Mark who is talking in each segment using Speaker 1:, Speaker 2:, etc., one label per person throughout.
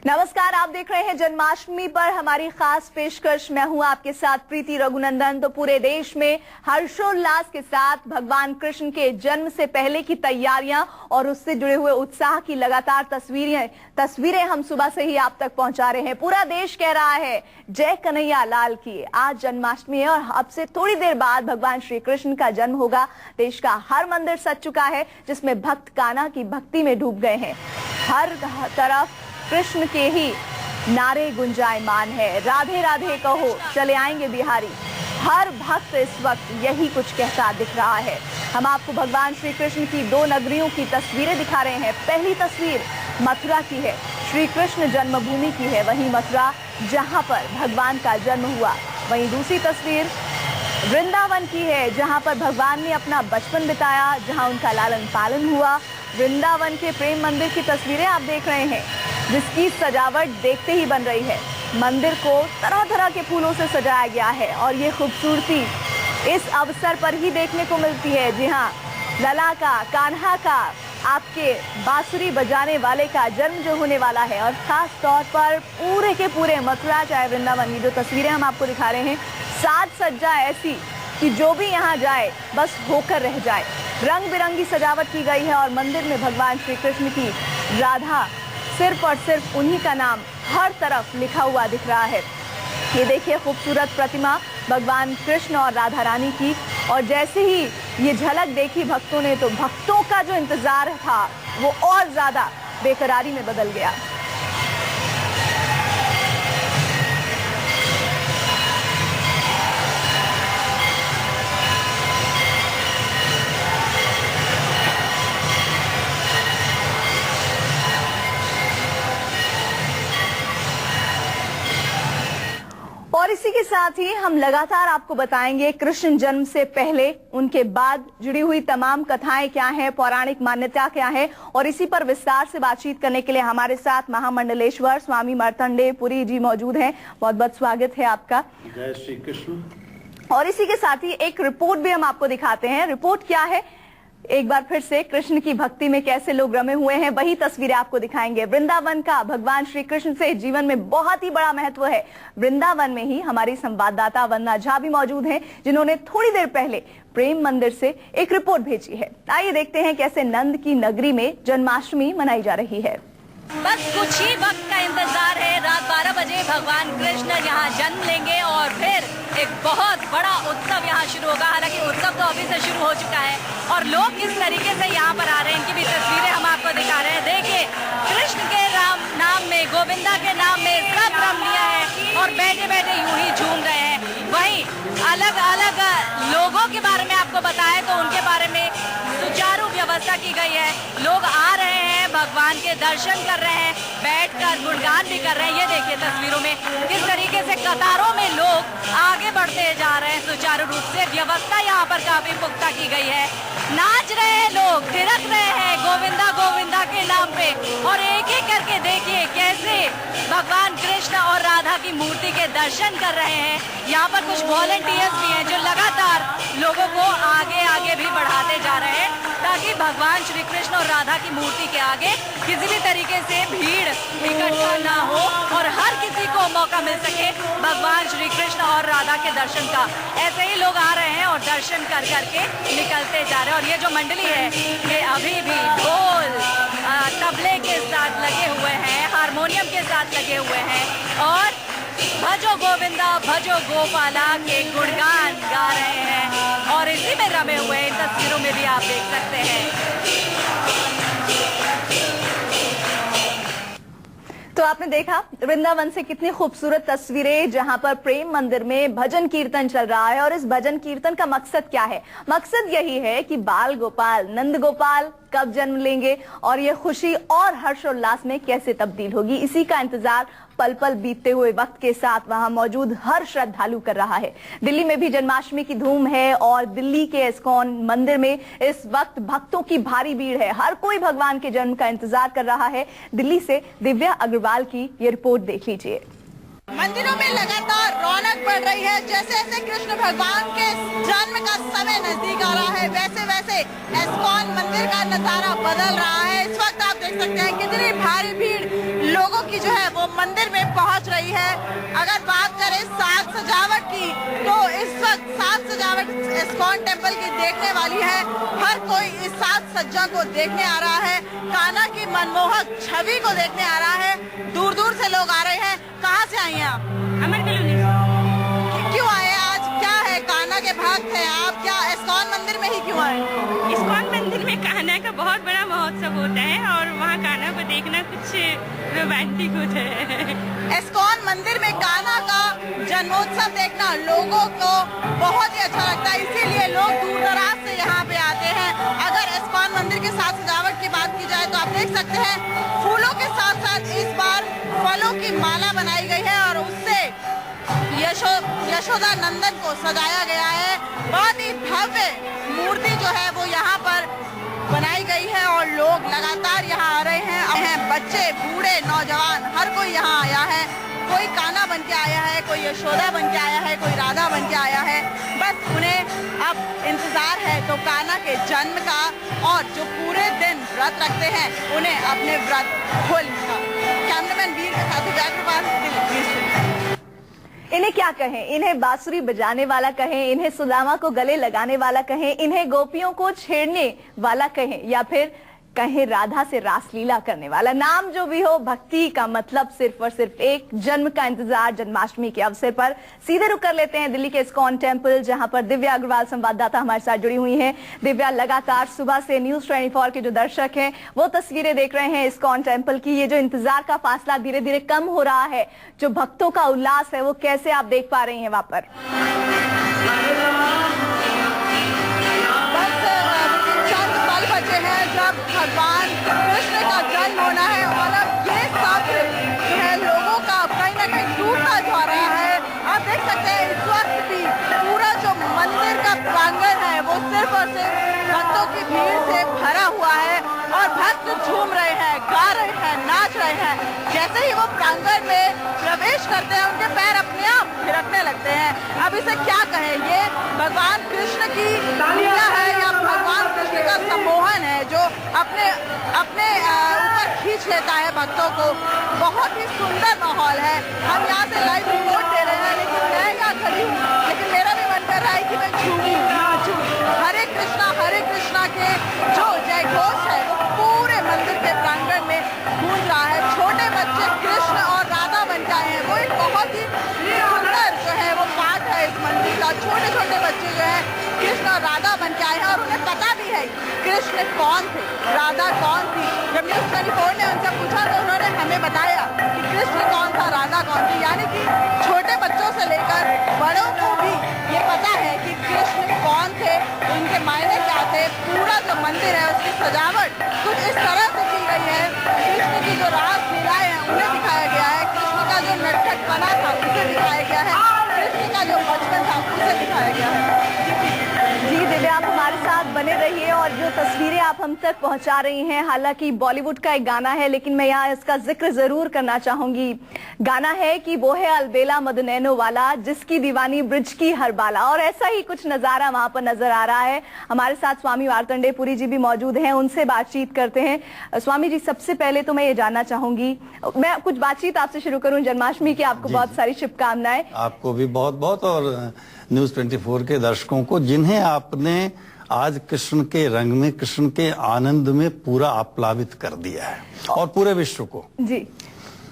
Speaker 1: नमस्कार, आप देख रहे हैं जन्माष्टमी पर हमारी खास पेशकश। मैं हूं आपके साथ प्रीति रघुनंदन। तो पूरे देश में हर्षोल्लास के साथ भगवान कृष्ण के जन्म से पहले की तैयारियां और उससे जुड़े हुए उत्साह की लगातार तस्वीरें हम सुबह से ही आप तक पहुंचा रहे हैं। पूरा देश कह रहा है जय कन्हैया लाल की। आज जन्माष्टमी है और अब से थोड़ी देर बाद भगवान श्री कृष्ण का जन्म होगा। देश का हर मंदिर सज चुका है, जिसमें भक्त कान्हा की भक्ति में डूब गए हैं। हर तरफ कृष्ण के ही नारे गुंजायमान है। राधे राधे कहो चले आएंगे बिहारी। हर भक्त इस वक्त यही कुछ कहता दिख रहा है। हम आपको भगवान श्री कृष्ण की दो नगरियों की तस्वीरें दिखा रहे हैं। पहली तस्वीर मथुरा की है, श्री कृष्ण जन्मभूमि की है, वहीं मथुरा जहां पर भगवान का जन्म हुआ। वहीं दूसरी तस्वीर वृंदावन की है, जहां पर भगवान ने अपना बचपन बिताया, जहां उनका लालन पालन हुआ। वृंदावन के प्रेम मंदिर की तस्वीरें आप देख रहे हैं, जिसकी सजावट देखते ही बन रही है। मंदिर को तरह तरह के फूलों से सजाया गया है और ये खूबसूरती इस अवसर पर ही देखने को मिलती है। जी हाँ, लला का, कान्हा का, आपके बांसुरी बजाने वाले का जन्म जो होने वाला है। और खास तौर पर पूरे के पूरे मथुरा चाहे वृंदावन की जो तस्वीरें हम आपको दिखा रहे हैं, साज सज्जा ऐसी कि जो भी यहाँ जाए बस होकर रह जाए। रंग बिरंगी सजावट की गई है और मंदिर में भगवान श्री कृष्ण की राधा सिर्फ और सिर्फ उन्हीं का नाम हर तरफ लिखा हुआ दिख रहा है। ये देखिए खूबसूरत प्रतिमा भगवान कृष्ण और राधा रानी की। और जैसे ही ये झलक देखी भक्तों ने, तो भक्तों का जो इंतजार था वो और ज्यादा बेकरारी में बदल गया। और इसी के साथ ही हम लगातार आपको बताएंगे कृष्ण जन्म से पहले, उनके बाद जुड़ी हुई तमाम कथाएं क्या हैं, पौराणिक मान्यता क्या है। और इसी पर विस्तार से बातचीत करने के लिए हमारे साथ महामंडलेश्वर स्वामी मार्तंडेय पुरी जी मौजूद हैं। बहुत बहुत स्वागत है आपका।
Speaker 2: जय श्री कृष्ण।
Speaker 1: और इसी के साथ ही एक रिपोर्ट भी हम आपको दिखाते हैं। रिपोर्ट क्या है, एक बार फिर से कृष्ण की भक्ति में कैसे लोग रमे हुए हैं वही तस्वीरें आपको दिखाएंगे। वृंदावन का भगवान श्री कृष्ण से जीवन में बहुत ही बड़ा महत्व है। वृंदावन में ही हमारी संवाददाता वंदना झा भी मौजूद हैं, जिन्होंने थोड़ी देर पहले प्रेम मंदिर से एक रिपोर्ट भेजी है। आइए देखते हैं कैसे नंद की नगरी में जन्माष्टमी मनाई जा रही है।
Speaker 3: बस कुछ ही वक्त का इंतजार है। रात 12 बजे भगवान कृष्ण यहाँ जन्म लेंगे और फिर एक बहुत बड़ा उत्सव यहाँ शुरू होगा। हालांकि उत्सव तो अभी से शुरू हो चुका है और लोग किस तरीके से यहाँ पर आ रहे हैं, इनकी भी तस्वीरें हम आपको दिखा रहे हैं। देखिए, कृष्ण के नाम में, गोविंदा के नाम में सब रम लिया है और बैठे बैठे यूं ही झूम रहे हैं। वहीं अलग अलग लोगों के बारे में आपको बताएं तो उनके बारे में सुचारू व्यवस्था की गई है। लोग आ रहे हैं, भगवान के दर्शन कर रहे हैं, बैठकर गुणगान भी कर रहे हैं। ये देखिए तस्वीरों में किस तरीके से कतारों में लोग आगे बढ़ते जा रहे हैं सुचारू रूप से। व्यवस्था यहाँ पर काफी पुख्ता की गई है। नाच रहे हैं लोग, थिरक रहे हैं गोविंदा गोविंदा के नाम पे। और एक एक करके देखिए कैसे भगवान कृष्ण और राधा की मूर्ति के दर्शन कर रहे हैं। यहाँ पर कुछ वॉलंटियर्स भी हैं जो लगातार लोगों को आगे आगे भी बढ़ाते जा रहे हैं, ताकि भगवान श्री कृष्ण और राधा की मूर्ति के आगे किसी भी तरीके से भीड़ इकट्ठा ना हो और हर किसी को मौका मिल सके भगवान श्री कृष्ण और राधा के दर्शन का। ऐसे ही लोग आ रहे हैं और दर्शन कर करके निकलते जा रहे हैं। और ये जो मंडली है ये अभी भी ढोल तबले के साथ लगे हुए हैं, हारमोनियम के साथ लगे हुए हैं और भजो गोविंदा भजो गोपाला के गुणगान गा रहे हैं और इसी में रमे हुए इन तस्वीरों में भी आप देख सकते हैं।
Speaker 1: तो आपने देखा वृंदावन से कितनी खूबसूरत तस्वीरें, जहां पर प्रेम मंदिर में भजन कीर्तन चल रहा है। और इस भजन कीर्तन का मकसद क्या है? मकसद यही है कि बाल गोपाल नंद गोपाल कब जन्म लेंगे और ये खुशी और हर्षोल्लास में कैसे तब्दील होगी, इसी का इंतजार पल पल बीतते हुए वक्त के साथ वहां मौजूद हर श्रद्धालु कर रहा है। दिल्ली में भी जन्माष्टमी की धूम है और दिल्ली के इस्कॉन मंदिर में इस वक्त भक्तों की भारी भीड़ है। हर कोई भगवान के जन्म का इंतजार कर रहा है। दिल्ली से दिव्या अग्रवाल की ये रिपोर्ट देख लीजिए।
Speaker 4: मंदिरों में लगातार रौनक बढ़ रही है। जैसे जैसे कृष्ण भगवान के जन्म का समय नजदीक आ रहा है, वैसे वैसे इस्कॉन नजारा बदल रहा है। इस वक्त आप देख सकते हैं कितनी भारी भीड़ लोगों की जो है वो मंदिर में पहुंच रही है। अगर बात करें साज सजावट की, तो इस वक्त साज सजावट इस्कॉन टेम्पल की देखने वाली है। हर कोई इस साज सज्जा को देखने आ रहा है, कान्हा की मनमोहक छवि को देखने आ रहा है। दूर दूर से लोग आ रहे हैं। कहाँ से आई हैं आप?
Speaker 2: अमर कॉलोनी।
Speaker 4: क्यों आए आज? क्या है, कान्हा के भक्त हैं आप? क्या इस्कॉन मंदिर में ही क्यों आए?
Speaker 2: इस्कॉन मंदिर में कान्हा का बहुत बड़ा महोत्सव होता है और वहाँ कान्हा को देखना कुछ रोमांटिक होता है।
Speaker 4: इस्कॉन मंदिर में कान्हा का जन्मोत्सव देखना लोगों को बहुत ही अच्छा लगता है, इसीलिए लोग दूर दराज से यहाँ पे आते हैं। अगर इस्कॉन मंदिर के साथ सजावट की बात की जाए तो आप देख सकते हैं फूलों के साथ साथ इस बार फलों की माला बनाई गई है और उससे यशोदा नंदन को सजाया गया है। बहुत ही भव्य मूर्ति जो है वो यहाँ पर बनाई गई है और लोग लगातार यहाँ आ रहे हैं। बच्चे, बूढ़े, नौजवान, हर कोई यहाँ आया है। कोई कान्हा बन के आया है, कोई यशोदा बन के आया है, कोई राधा बन के आया है। बस उन्हें अब इंतजार है तो कान्हा के जन्म का, और जो पूरे दिन व्रत रखते हैं उन्हें अपने व्रत खोलने का। कैमरामैन वीर के साथ दिल्ली।
Speaker 1: इन्हें क्या कहें? इन्हें बांसुरी बजाने वाला कहें, इन्हें सुदामा को गले लगाने वाला कहें, इन्हें गोपियों को छेड़ने वाला कहें, या फिर कहें राधा से रासलीला करने वाला। नाम जो भी हो, भक्ति का मतलब सिर्फ और सिर्फ एक, जन्म का इंतजार जन्माष्टमी के अवसर पर। सीधे रुक कर लेते हैं दिल्ली के इस्कॉन टेम्पल, जहां पर दिव्या अग्रवाल संवाददाता हमारे साथ जुड़ी हुई हैं। दिव्या, लगातार सुबह से न्यूज 24 के जो दर्शक हैं वो तस्वीरें देख रहे हैं इस्कॉन टेम्पल की। ये जो इंतजार का फासला धीरे धीरे कम हो रहा है, जो भक्तों का उल्लास है, वो कैसे आप देख पा रही हैं वहां पर?
Speaker 4: बचे हैं जब भगवान कृष्ण का जन्म होना है और अब ये सब जो है लोगों का कहीं ना कहीं टूटता जा रहा है। आप देख सकते हैं इस वक्त भी पूरा जो मंदिर का प्रांगण है वो सिर्फ और सिर्फ भक्तों की भीड़ से भरा हुआ है और भक्त झूम रहे हैं, गा रहे हैं, नाच रहे हैं। जैसे ही वो प्रांगण में प्रवेश करते हैं उनके पैर अपने आप थिरकने लगते हैं। अब इसे क्या कहें, ये भगवान कृष्ण की लीला है या भगवान कृष्ण का सम्मोहन है जो अपने ऊपर खींच लेता है भक्तों को। बहुत ही सुंदर माहौल है। हम यहाँ से लाइव रिपोर्ट दे रहे हैं, लेकिन मैं यहाँ खड़ी हूँ, लेकिन मेरा भी मन कर रहा है कि मैं झूमूं, नाचूं। हरे कृष्णा के जो जय घोष है वो पूरे मंदिर के प्रांगण में गूंज रहा है। छोटे बच्चे कृष्ण और राधा बन के आए हैं। वो एक बहुत ही सुंदर जो है वो पाठ है इस मंदिर का। छोटे छोटे बच्चे जो है कृष्ण और राधा बन के आए हैं और उन्हें पता भी है कृष्ण कौन थे, राधा कौन थी। जब न्यूज 24 ने उनसे पूछा तो उन्होंने हमें बताया कि कृष्ण कौन था, राधा कौन थी। यानी कि छोटे बच्चों से लेकर बड़ों को भी ये पता है कि कृष्ण कौन थे, उनके मायने क्या थे। पूरा जो मंदिर है उसकी सजावट कुछ इस तरह से की गई है। कृष्ण की जो रास लीलाएं हैं उन्हें दिखाया गया है, कृष्ण का जो नटखट बना था उसे दिखाया गया है, कृष्ण का जो बचपन था उसे दिखाया गया है।
Speaker 1: जी दिव्या, आप हमारे साथ बने रहिए और जो तस्वीरें आप हम तक पहुंचा रही हैं, हालांकि बॉलीवुड का एक गाना है लेकिन मैं यहाँ इसका जिक्र जरूर करना चाहूंगी। गाना है कि वो है अलबेला मदनैनो वाला, जिसकी दीवानी ब्रिज की हर बाला, और ऐसा ही कुछ नजारा वहां पर नजर आ रहा है। हमारे साथ स्वामी मार्तंडे पुरी जी भी मौजूद हैं, उनसे बातचीत करते हैं। स्वामी जी, सबसे पहले तो मैं ये जानना चाहूंगी, मैं कुछ बातचीत आपसे शुरू करूं। जन्माष्टमी की आपको बहुत सारी शुभकामनाएं।
Speaker 5: आपको भी बहुत बहुत, और न्यूज 24 के दर्शकों को, जिन्हें आपने आज कृष्ण के रंग में, कृष्ण के आनंद में पूरा आप्लावित कर दिया है, और पूरे विश्व को।
Speaker 1: जी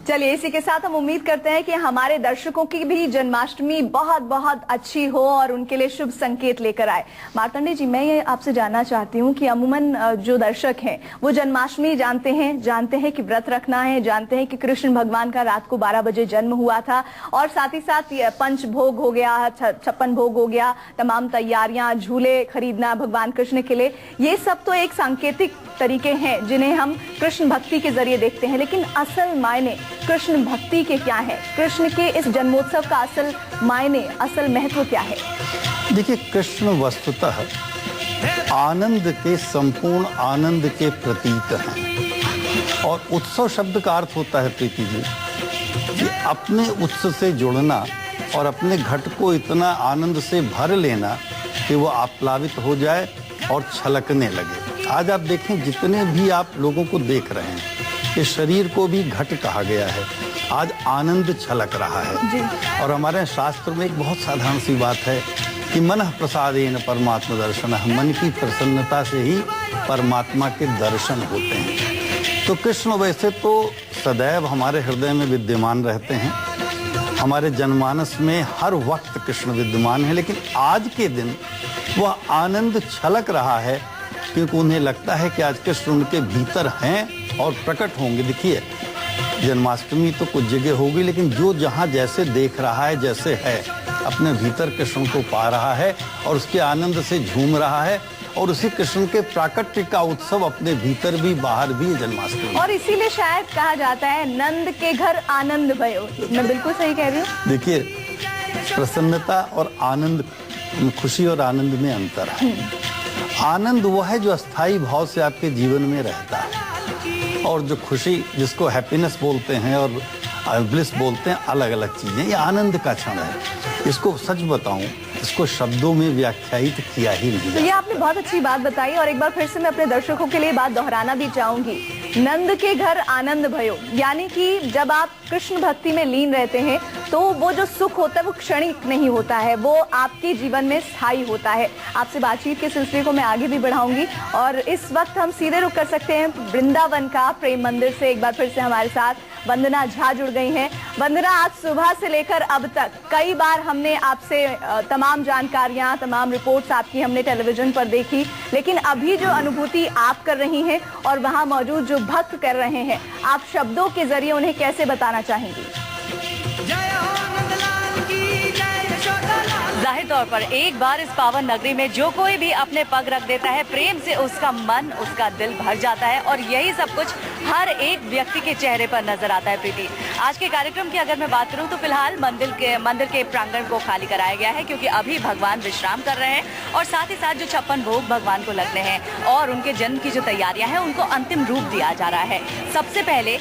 Speaker 1: चलिए, इसी के साथ हम उम्मीद करते हैं कि हमारे दर्शकों की भी जन्माष्टमी बहुत बहुत अच्छी हो और उनके लिए शुभ संकेत लेकर आए। मार्तंडे जी, मैं ये आपसे जानना चाहती हूँ कि अमूमन जो दर्शक हैं वो जन्माष्टमी जानते हैं कि व्रत रखना है, जानते हैं कि कृष्ण भगवान का रात को 12 बजे जन्म हुआ था, और साथ ही साथ पंच भोग हो गया, 56 भोग हो गया, तमाम तैयारियां, झूले खरीदना भगवान कृष्ण के लिए, ये सब तो एक सांकेतिक तरीके हैं जिन्हें हम कृष्ण भक्ति के जरिए देखते हैं। लेकिन असल मायने कृष्ण भक्ति के क्या है? कृष्ण के इस जन्मोत्सव का असल मायने, असल महत्व क्या है?
Speaker 5: देखिए, कृष्ण वस्तुतः आनंद के, संपूर्ण आनंद के प्रतीक हैं। और उत्सव शब्द का अर्थ होता है, प्रीति जी, कि अपने उत्सव से जुड़ना और अपने घट को इतना आनंद से भर लेना कि वो आप्लावित हो जाए और छलकने लगे। आज आप देखें, जितने भी आप लोगों को देख रहे हैं, इस शरीर को भी घट कहा गया है। आज आनंद छलक रहा है। और हमारे शास्त्र में एक बहुत साधारण सी बात है कि मनः प्रसादेन परमात्मा दर्शन, मन की प्रसन्नता से ही परमात्मा के दर्शन होते हैं। तो कृष्ण वैसे तो सदैव हमारे हृदय में विद्यमान रहते हैं, हमारे जनमानस में हर वक्त कृष्ण विद्यमान है, लेकिन आज के दिन वह आनंद छलक रहा है क्योंकि उन्हें लगता है कि आज कृष्ण उनके भीतर हैं और प्रकट होंगे। देखिए, जन्माष्टमी तो कुछ जगह होगी, लेकिन जो जहाँ जैसे देख रहा है, जैसे है, अपने भीतर कृष्ण को पा रहा है और उसके आनंद से झूम रहा है, और उसी कृष्ण के प्राकट्य का उत्सव अपने भीतर भी बाहर भी जन्माष्टमी।
Speaker 1: और इसीलिए शायद कहा जाता है नंद के घर आनंद भयो। मैं बिल्कुल सही कह रही हूँ? देखिए,
Speaker 5: प्रसन्नता और आनंद, खुशी और आनंद में अंतर है। आनंद वो है जो अस्थाई भाव से आपके जीवन में रहता है, और जो खुशी, जिसको हैप्पीनेस बोलते हैं और ब्लिस बोलते हैं, अलग अलग चीजें। ये आनंद का क्षण है। इसको सच बताऊं, इसको शब्दों में व्याख्यायित किया ही नहीं।
Speaker 1: तो ये आपने बहुत अच्छी बात बताई, और एक बार फिर से मैं अपने दर्शकों के लिए बात दोहराना भी चाहूंगी। नंद के घर आनंद भयो, यानी कि जब आप कृष्ण भक्ति में लीन रहते हैं तो वो जो सुख होता है वो क्षणिक नहीं होता है, वो आपके जीवन में स्थायी होता है। आपसे बातचीत के सिलसिले को मैं आगे भी बढ़ाऊंगी, और इस वक्त हम सीधे रुक कर सकते हैं वृंदावन का प्रेम मंदिर से। एक बार फिर से हमारे साथ वंदना झा जुड़ गई हैं। वंदना, आज सुबह से लेकर अब तक कई बार हमने आपसे तमाम जानकारियां, तमाम रिपोर्ट्स आपकी हमने टेलीविजन पर देखी, लेकिन अभी जो अनुभूति आप कर रही हैं और वहां मौजूद जो भक्त कर रहे हैं, आप शब्दों के जरिए उन्हें कैसे बताना चाहेंगी?
Speaker 3: जाहिर तौर पर एक बार इस पावन नगरी में जो कोई भी अपने पग रख देता है, प्रेम से उसका मन, उसका दिल भर जाता है, और यही सब कुछ हर एक व्यक्ति के चेहरे पर नजर आता है। प्रीति, आज के कार्यक्रम की अगर मैं बात करूं तो फिलहाल मंदिर के प्रांगण को खाली कराया गया है, क्योंकि अभी भगवान विश्राम कर रहे हैं, और साथ ही साथ जो 56 भोग भगवान को लगने हैं और उनके जन्म की जो तैयारियां हैं उनको अंतिम रूप दिया जा रहा है। सबसे पहले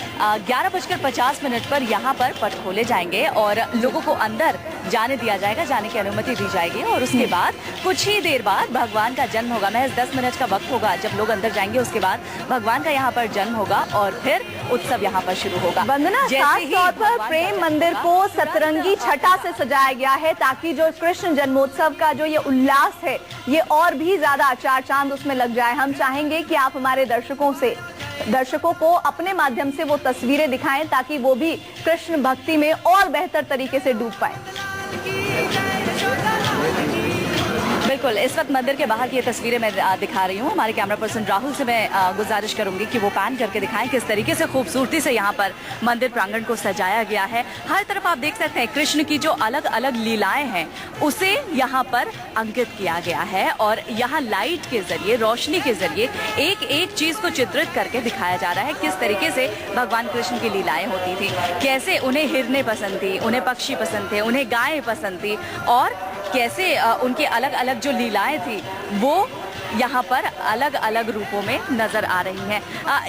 Speaker 3: 11:50 पर यहाँ पर पट खोले जाएंगे और लोगों को अंदर जाने दिया जाएगा, जाने की अनुमति दी जाएगी, और उसके बाद कुछ ही देर बाद भगवान का जन्म होगा। महज 10 मिनट का वक्त होगा जब लोग अंदर जाएंगे, उसके बाद भगवान का यहाँ पर जन्म होगा और फिर उत्सव यहाँ पर शुरू होगा।
Speaker 1: वंदना, खास तौर पर प्रेम मंदिर को सतरंगी छटा से सजाया गया है, ताकि जो कृष्ण जन्मोत्सव का जो ये उल्लास है, ये और भी ज्यादा चार चांद उसमें लग जाए। हम चाहेंगे कि आप हमारे दर्शकों को अपने माध्यम से वो तस्वीरें दिखाएं, ताकि वो भी कृष्ण भक्ति में और बेहतर तरीके से डूब पाए।
Speaker 3: बिल्कुल, इस वक्त मंदिर के बाहर की ये तस्वीरें मैं दिखा रही हूँ। हमारे कैमरा पर्सन राहुल से मैं गुजारिश करूंगी कि वो पैन करके दिखाएं किस तरीके से खूबसूरती से यहाँ पर मंदिर प्रांगण को सजाया गया है। हर तरफ आप देख सकते हैं कृष्ण की जो अलग अलग लीलाएं हैं उसे यहाँ पर अंकित किया गया है, और यहाँ लाइट के जरिए, रोशनी के जरिए एक एक चीज को चित्रित करके दिखाया जा रहा है, किस तरीके से भगवान कृष्ण की लीलाएं होती थी, कैसे उन्हें हिरने पसंद थी, उन्हें पक्षी पसंद थे, उन्हें गायें पसंद थी, और कैसे उनकी अलग अलग जो लीलाएं थी वो यहाँ पर अलग अलग रूपों में नजर आ रही हैं।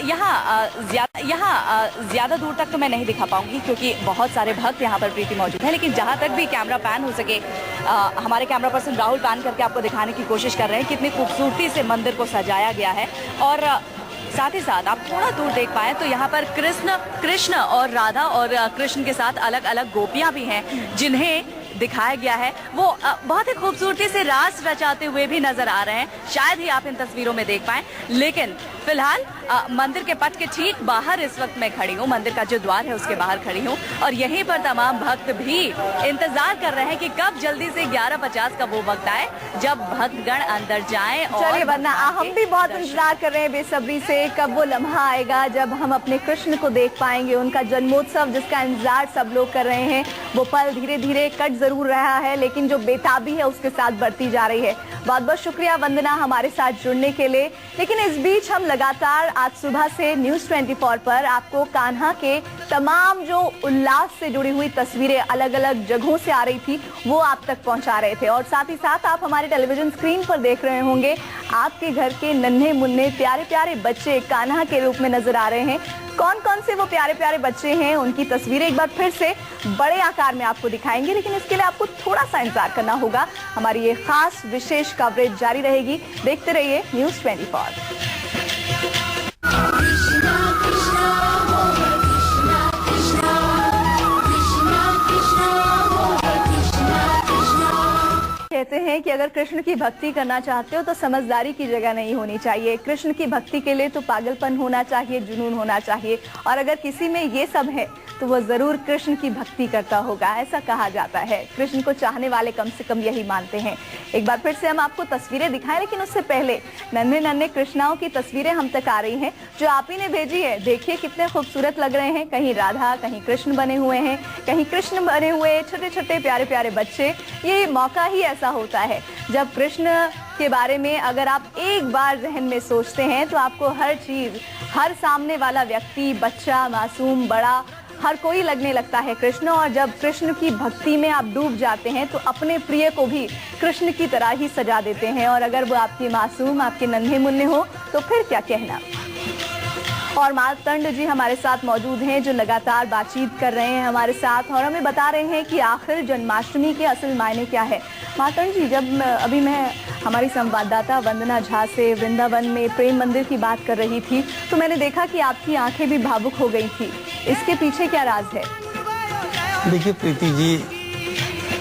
Speaker 3: यहाँ ज्यादा दूर तक तो मैं नहीं दिखा पाऊंगी क्योंकि बहुत सारे भक्त यहाँ पर प्रीति मौजूद हैं, लेकिन जहाँ तक भी कैमरा पैन हो सके हमारे कैमरा पर्सन राहुल पैन करके आपको दिखाने की कोशिश कर रहे हैं कितनी खूबसूरती से मंदिर को सजाया गया है। और साथ ही साथ आप थोड़ा दूर देख पाए तो यहाँ पर कृष्ण और राधा और कृष्ण के साथ अलग अलग गोपियां भी हैं, जिन्हें दिखाया गया है। वो बहुत ही खूबसूरती से रास रचाते हुए भी नजर आ रहे हैं, शायद ही आप इन तस्वीरों में देख पाए। लेकिन फिलहाल मंदिर के पट के ठीक बाहर इस वक्त मैं खड़ी हूँ, मंदिर का जो द्वार है उसके बाहर खड़ी हूँ, और यहीं पर तमाम भक्त भी इंतजार कर रहे हैं कि कब जल्दी से 11:50 का वो वक्त आए जब भक्तगण अंदर जाएं।
Speaker 1: चलिए वरना हम भी बहुत इंतजार कर रहे हैं बेसब्री से, कब वो लम्हा आएगा जब हम अपने कृष्ण को देख पाएंगे, उनका जन्मोत्सव जिसका इंतजार सब लोग कर रहे हैं। वो पल धीरे धीरे कट जरूर रहा है, लेकिन जो बेताबी है उसके साथ बढ़ती जा रही है। बहुत बहुत शुक्रिया वंदना हमारे साथ जुड़ने के लिए। लेकिन इस बीच हम लगातार आज सुबह से न्यूज़ 24 पर आपको कान्हा के तमाम जो उल्लास से जुड़ी हुई तस्वीरें अलग अलग जगहों से आ रही थी वो आप तक पहुंचा रहे थे, और साथ ही साथ आप हमारे टेलीविजन स्क्रीन पर देख रहे होंगे आपके घर के नन्हे मुन्ने प्यारे प्यारे बच्चे कान्हा के रूप में नजर आ रहे हैं। कौन कौन से वो प्यारे प्यारे बच्चे हैं, उनकी तस्वीरें एक बार फिर से बड़े आकार में आपको दिखाएंगे, लेकिन इसके लिए आपको थोड़ा सा इंतजार करना होगा। हमारी ये खास विशेष कवरेज जारी रहेगी, देखते रहिए न्यूज़ 24। अगर कृष्ण की भक्ति करना चाहते हो तो समझदारी की जगह नहीं होनी चाहिए। कृष्ण की भक्ति के लिए तो पागलपन होना चाहिए, जुनून होना चाहिए, और अगर किसी में ये सब है तो वो जरूर कृष्ण की भक्ति करता होगा, ऐसा कहा जाता है। कृष्ण को चाहने वाले कम से कम यही मानते हैं। एक बार फिर से हम आपको तस्वीरें दिखाएं, लेकिन उससे पहले नन्हे नन्हे कृष्णाओं की तस्वीरें हम तक आ रही हैं जो आप ही ने भेजी है। देखिए कितने खूबसूरत लग रहे हैं, कहीं राधा कहीं कृष्ण बने हुए हैं, कहीं कृष्ण बने हुए छोटे छोटे प्यारे प्यारे बच्चे। ये मौका ही ऐसा होता है जब कृष्ण के बारे में अगर आप एक बार जहन में सोचते हैं तो आपको हर चीज, हर सामने वाला व्यक्ति, बच्चा, मासूम, बड़ा, हर कोई लगने लगता है कृष्ण। और जब कृष्ण की भक्ति में आप डूब जाते हैं तो अपने प्रिय को भी कृष्ण की तरह ही सजा देते हैं, और अगर वो आपके मासूम, आपके नन्हे मुन्ने हो तो फिर क्या कहना। और मार्तंड जी हमारे साथ मौजूद हैं जो लगातार बातचीत कर रहे हैं हमारे साथ और हमें बता रहे हैं कि आखिर जन्माष्टमी के असल मायने क्या है। मार्तंड जी, जब अभी मैं हमारी संवाददाता वंदना झा से वृंदावन में प्रेम मंदिर की बात कर रही थी तो मैंने देखा कि आपकी आंखें भी भावुक हो गई थी, इसके पीछे क्या राज है?
Speaker 5: देखिए प्रीति जी,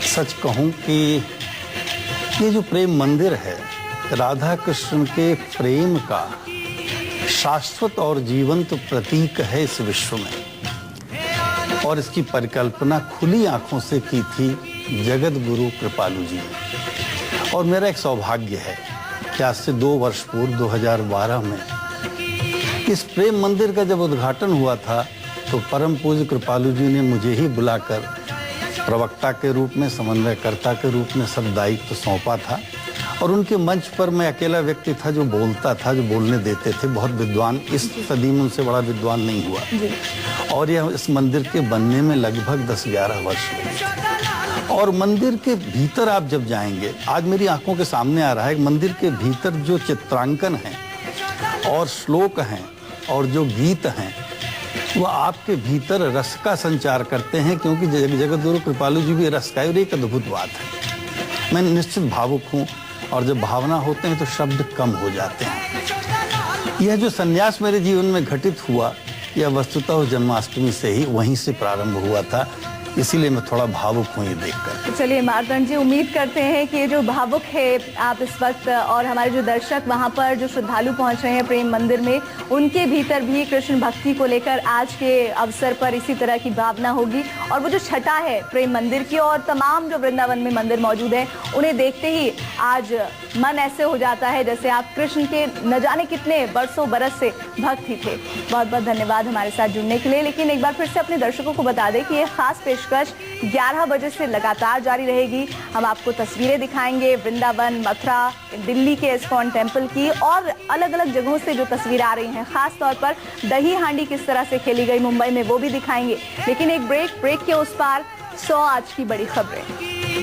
Speaker 5: सच कहूं कि ये जो प्रेम मंदिर है राधा कृष्ण के प्रेम का शाश्वत और जीवंत प्रतीक है इस विश्व में, और इसकी परिकल्पना खुली आंखों से की थी जगत गुरु कृपालु जी ने। और मेरा एक सौभाग्य है कि आज से 2 वर्ष पूर्व 2012 में इस प्रेम मंदिर का जब उद्घाटन हुआ था तो परम पूज्य कृपालु जी ने मुझे ही बुलाकर प्रवक्ता के रूप में, समन्वयकर्ता के रूप में सब दायित्व सौंपा था, और उनके मंच पर मैं अकेला व्यक्ति था जो बोलता था, जो बोलने देते थे। बहुत विद्वान, इस सदी में उनसे बड़ा विद्वान नहीं हुआ। और यह इस मंदिर के बनने में लगभग 10-11 वर्ष हुए। और मंदिर के भीतर आप जब जाएंगे, आज मेरी आंखों के सामने आ रहा है, मंदिर के भीतर जो चित्रांकन है और श्लोक हैं और जो गीत हैं वो आपके भीतर रस का संचार करते हैं, क्योंकि जगत गुरु कृपालु जी भी रस का, और एक अद्भुत बात है। मैं निश्चित भावुक हूँ, और जब भावना होते हैं तो शब्द कम हो जाते हैं। यह जो संन्यास मेरे जीवन में घटित हुआ यह वस्तुतः जन्माष्टमी से ही, वहीं से प्रारंभ हुआ था, इसीलिए मैं थोड़ा भावुक हूँ ये देखकर।
Speaker 1: तो चलिए मार्तंड जी, उम्मीद करते हैं कि ये जो भावुक है आप इस वक्त, और हमारे जो दर्शक वहाँ पर जो श्रद्धालु पहुँच रहे हैं प्रेम मंदिर में, उनके भीतर भी कृष्ण भक्ति को लेकर आज के अवसर पर इसी तरह की भावना होगी। और वो जो छटा है प्रेम मंदिर की और तमाम जो वृंदावन में मंदिर मौजूद है, उन्हें देखते ही आज मन ऐसे हो जाता है जैसे आप कृष्ण के न जाने कितने बरसों बरस से भक्त ही थे। बहुत बहुत धन्यवाद हमारे साथ जुड़ने के लिए। लेकिन एक बार फिर से अपने दर्शकों को बता दें कि ये खास पेशकश 11 बजे से लगातार जारी रहेगी। हम आपको तस्वीरें दिखाएंगे वृंदावन, मथुरा, दिल्ली के इस्कॉन टेम्पल की, और अलग अलग जगहों से जो तस्वीरें आ रही हैं, खास तौर पर दही हांडी किस तरह से खेली गई मुंबई में, वो भी दिखाएंगे। लेकिन एक ब्रेक के उस पार 100 आज की बड़ी खबरें।